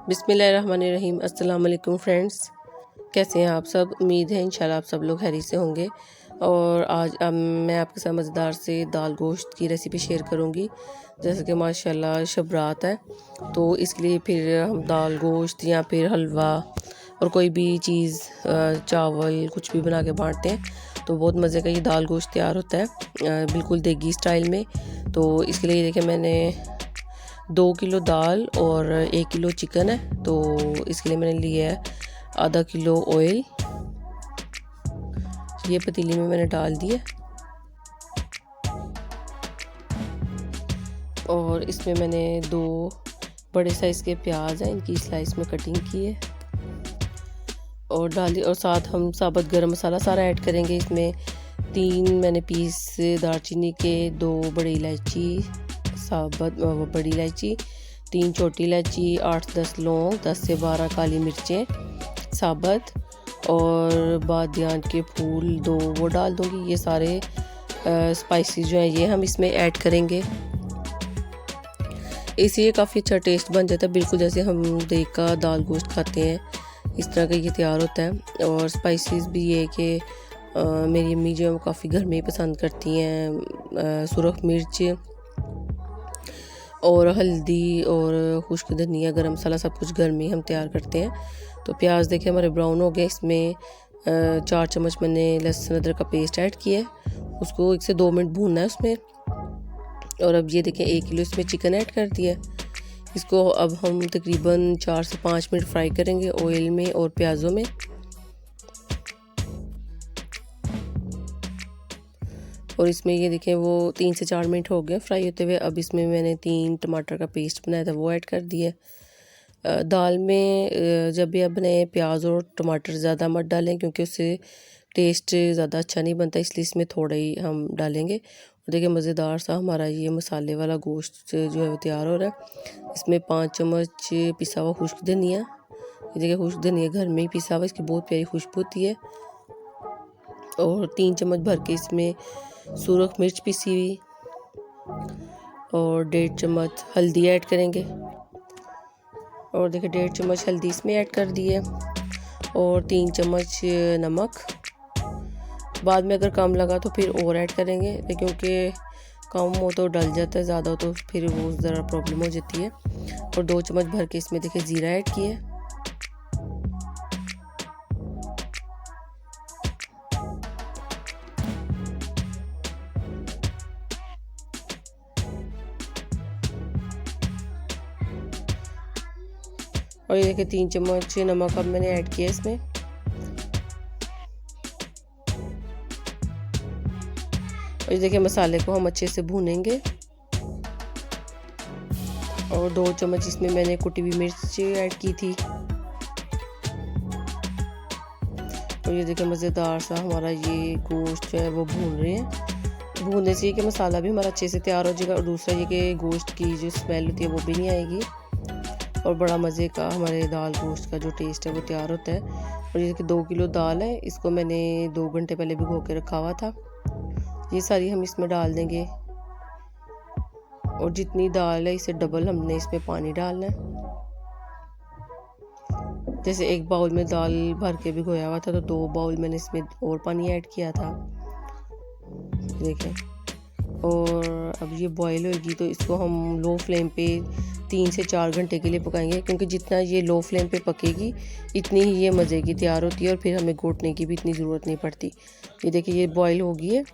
बिस्मिल्लाहिर्रहमानिर्रहीम। अस्सलाम वालेकुम फ्रेंड्स, कैसे हैं आप सब। उम्मीद है इंशाल्लाह आप सब लोग खैरियत से होंगे। और आज मैं आपके साथ मज़ेदार से दाल गोश्त की रेसिपी शेयर करूंगी। जैसे कि माशाल्लाह शब रात है, तो इसके लिए फिर हम दाल गोश्त या फिर हलवा और कोई भी चीज़ चावल कुछ भी बना के बांटते हैं, तो बहुत मज़े का ये दाल गोश्त तैयार होता है बिल्कुल देगी स्टाइल में। तो इसके लिए देखिए मैंने 2 किलो दाल और 1 किलो चिकन है, तो इसके लिए मैंने लिया है आधा किलो ऑयल। ये पतीली में मैंने डाल दिया और इसमें मैंने 2 बड़े साइज़ के प्याज हैं, इनकी स्लाइस में कटिंग की है और डाली। और साथ हम साबुत गरम मसाला सारा ऐड करेंगे। इसमें 3 मैंने पीस दालचीनी के, 2 बड़ी इलायची साबुत बड़ी इलायची, 3 छोटी इलायची, 8-10 लौंग, 10 से 12 काली मिर्चें साबुत और बादियान के फूल 2 वो डाल दूँगी। ये सारे स्पाइसेस जो हैं ये हम इसमें ऐड करेंगे। इससे ये काफ़ी अच्छा टेस्ट बन जाता है, बिल्कुल जैसे हम देग का दाल गोश्त खाते हैं इस तरह का ये तैयार होता है। और स्पाइसेस भी ये कि मेरी अम्मी जो है वो काफ़ी घर में ही पसंद करती हैं। सुरख मिर्च और हल्दी और खुश्क धनिया गरम मसाला सब कुछ घर में ही हम तैयार करते हैं। तो प्याज देखिए हमारे ब्राउन हो गए। इसमें 4 चम्मच मैंने लहसुन अदरक का पेस्ट ऐड किया है, उसको 1 से 2 मिनट भूनना है उसमें। और अब ये देखिए 1 किलो इसमें चिकन ऐड कर दिया है। इसको अब हम तकरीबन 4 से 5 मिनट फ्राई करेंगे ऑयल में और प्याज़ों में। और इसमें ये देखें वो 3 से 4 मिनट हो गए फ्राई होते हुए। अब इसमें मैंने 3 टमाटर का पेस्ट बनाया था वो ऐड कर दिया। दाल में जब भी आप बनाए प्याज और टमाटर ज़्यादा मत डालें, क्योंकि उससे टेस्ट ज़्यादा अच्छा नहीं बनता, इसलिए इसमें थोड़ा ही हम डालेंगे। और देखिए मज़ेदार सा हमारा ये मसाले वाला गोश्त जो है वो तैयार हो रहा है। इसमें 5 चम्मच पिसा हुआ खुश्क धनिया, ये देखिए खुश्क धनिया घर में ही पिसा हुआ, इसकी बहुत प्यारी खुशबू होती है। और 3 चम्मच भर के इसमें सुरख मिर्च पिसी हुई और 1.5 चम्मच हल्दी ऐड करेंगे। और देखिए 1.5 चम्मच हल्दी इसमें ऐड कर दी है और 3 चम्मच नमक। बाद में अगर कम लगा तो फिर और ऐड करेंगे, क्योंकि कम हो तो डल जाता है, ज़्यादा हो तो फिर वो ज़रा प्रॉब्लम हो जाती है। और 2 चम्मच भर के इसमें देखिए ज़ीरा ऐड किया है। और ये देखिए 3 चम्मच नमक अब मैंने ऐड किया इसमें। और ये देखिए मसाले को हम अच्छे से भूनेंगे। और 2 चम्मच इसमें मैंने कुटी हुई मिर्च ऐड की थी। और ये देखिए मज़ेदार सा हमारा ये गोश्त जो है वो भून रहे हैं। भूनने से कि मसाला भी हमारा अच्छे से तैयार हो जाएगा और दूसरा ये कि गोश्त की जो स्मेल होती है वो भी नहीं आएगी और बड़ा मज़े का हमारे दाल गोश्त का जो टेस्ट है वो तैयार होता है। और ये कि 2 किलो दाल है, इसको मैंने 2 घंटे पहले भिगो के रखा हुआ था। ये सारी हम इसमें डाल देंगे और जितनी दाल है इससे डबल हमने इसमें पानी डालना है। जैसे 1 बाउल में दाल भर के भिगोया हुआ था, तो 2 बाउल मैंने इसमें और पानी ऐड किया था, देखें। और अब ये बॉईल होगी तो इसको हम लो फ्लेम पे 3 से 4 घंटे के लिए पकाएंगे, क्योंकि जितना ये लो फ्लेम पे पकेगी इतनी ही ये मज़े की तैयार होती है और फिर हमें घोटने की भी इतनी ज़रूरत नहीं पड़ती। ये देखिए ये बॉईल हो गई है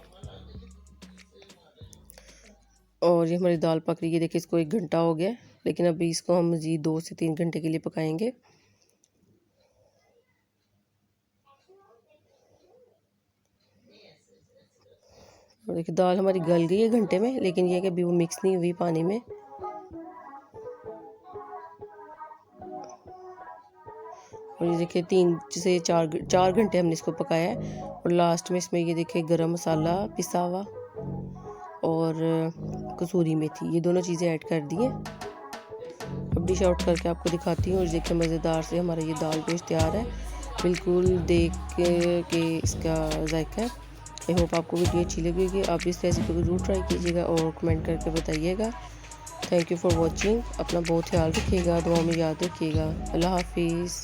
और ये हमारी दाल पक रही है। देखिए इसको 1 घंटा हो गया, लेकिन अभी इसको हम मज़ीद 2 से 3 घंटे के लिए पकाएंगे। और देखिए दाल हमारी गल गई है घंटे में, लेकिन ये कि अभी वो मिक्स नहीं हुई पानी में। और ये देखिए 3 से 4 घंटे हमने इसको पकाया है। और लास्ट में इसमें ये देखिए गरम मसाला पिसा हुआ और कसूरी मेथी, ये दोनों चीज़ें ऐड कर दी हैं। अब डिश आउट करके आपको दिखाती हूँ। और देखिए मज़ेदार से हमारा ये दाल गोश्त तैयार है, बिल्कुल देख के इसका जायका है। आई होप आपको वीडियो अच्छी लगी होगी। आप इस रेसिपी को ज़रूर ट्राई कीजिएगा और कमेंट करके बताइएगा। Thank you for watching. अपना बहुत ख्याल रखिएगा, दुआ में याद रखिएगा। अल्लाह हाफिज़।